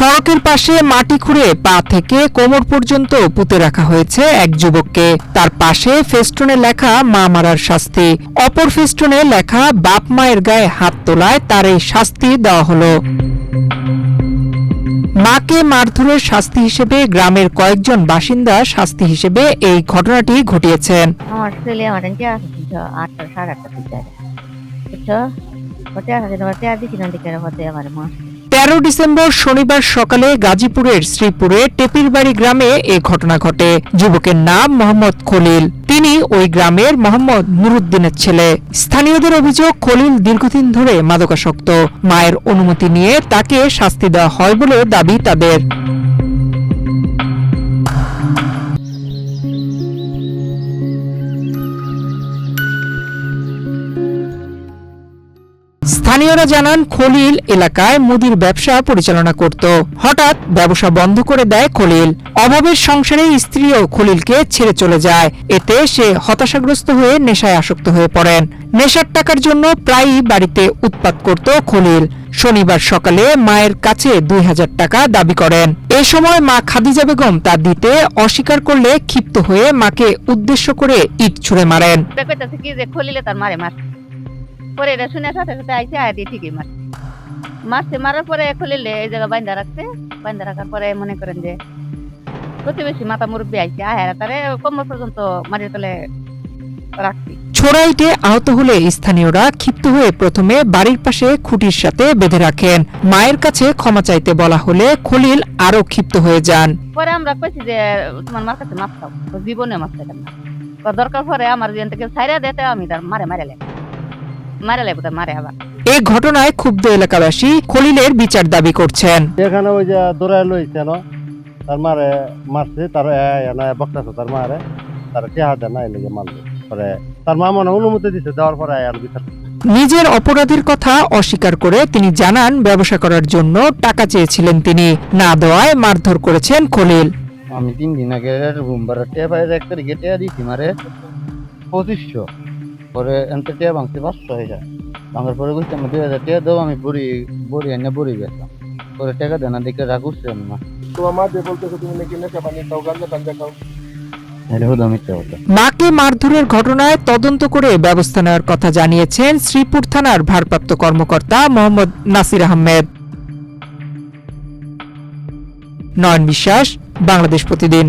সড়কের পাশে মাটি খুঁড়ে পা থেকে কোমর পর্যন্ত পুঁতে রাখা হয়েছে এক যুবককে। তার পাশে ফেস্টুনে লেখা মা মারার শাস্তি, অপর ফেস্টুনে লেখা বাপ মায়ের গায়ে হাত তোলায় তার এই শাস্তি দেওয়া হলো। মাকে মারধরের শাস্তি হিসেবে গ্রামের কয়েকজন বাসিন্দা শাস্তি হিসেবে এই ঘটনাটি ঘটিয়েছেন। আমার ছেলে আমার 8টা সাড়ে 8টা দিকে বুঝছো, 13 ডিসেম্বর শনিবার সকালে গাজীপুরের শ্রীপুরে টেপিরবাড়ি গ্রামে এ ঘটনা ঘটে। যুবকের নাম মোহাম্মদ খলিল। তিনি ওই গ্রামের মোহাম্মদ নুরুদ্দিনের ছেলে। স্থানীয়দের অভিযোগ, খলিল দীর্ঘদিন ধরে মাদকাসক্ত। মায়ের অনুমতি নিয়ে তাকে শাস্তি দেওয়া হয় বলে দাবি তাদের। স্থানীয়রা জানান, খলিল এলাকায় মুদির ব্যবসা পরিচালনা করত। হঠাৎ ব্যবসা বন্ধ করে দেয় খলিল। অভাবের সংসারে স্ত্রীও খলিলকে ছেড়ে চলে যায়। এতে সে হতাশাগ্রস্ত হয়ে নেশায় আসক্ত হয়ে পড়েন। নেশার টাকার জন্য প্রায়ই বাড়িতে উৎপাত করত খলিল। শনিবার সকালে মায়ের কাছে 2000 টাকা দাবি করেন। এ সময় মা খাদিজা বেগম তা দিতে অস্বীকার করলে ক্ষিপ্ত হয়ে মাকে উদ্দেশ্য করে ইট ছুঁড়ে মারেন। পরে এটা শুনে সাথে সাথে আইসে আয় দিয়ে ঠিকই মারছে মারার পরে খলিল এই জায়গা বাইন্দা রাখছে। বাইন্দা রাখার পরে মনে করেন যে প্রতিবেশী মাথা মুরব্বী আইসে আয় তারে কোমর পর্যন্ত মাটির তলে রাখছি। ছোড়া ইটে আহত হলে স্থানীয়রা ক্ষিপ্ত হয়ে প্রথমে বাড়ির পাশে খুঁটির সাথে বেঁধে রাখেন। মায়ের কাছে ক্ষমা চাইতে বলা হলে খলিল আরো ক্ষিপ্ত হয়ে যান। পরে আমরা কইছি যে তোমার মার কাছে মাছ খাও, জীবনে মাছ খাইতাম না, দরকার পরে আমার যেন থেকে ছাইরা দিতে আমি তার মারে এই ঘটনায় ক্ষুব্ধ এলাকাবাসী খলিলের বিচার দাবি করছেন। এখানে ওই যে দৌড়ায় লইছে তার মারে মারছে, তার বক্তাছে তার মারে, তার চেহারা দেয় না এলাকে মারলো। পরে তার মা মনে অনুমতি দিচ্ছে, দেওয়ার পরে বিচার। নিজের অপরাধের কথা অস্বীকার করে তিনি জানান, ব্যবসা করার জন্য টাকা চেয়েছিলেন তিনি, না দেওয়ায় মারধর করেছেন খলিল। আমি 3 দিন আগে রুম ভাড়া টেয়া 1 তারিখে টেয়া দিচ্ছি মারে 2500। পরে এনতে টেয়া ভাঙতে 500 হয়ে যায়। ভাঙার পরে বলছি আমি 2000 টেয়া দেবো, আমি বড়ি এনে বড়ি বেচলাম। পরে টাকা দেনা দেখে রাগ উঠছে না। তোমার মা যে বলতেছে তুমি নাকি নেশা পানি খাও, গাঁজা টাঞ্জা খাও। মাকে মারধরের ঘটনায় তদন্ত করে ব্যবস্থা নেওয়ার কথা জানিয়েছেন শ্রীপুর থানার ভারপ্রাপ্ত কর্মকর্তা মোহাম্মদ নাসির আহমেদ। নয়ন বিশ্বাস, বাংলাদেশ প্রতিদিন।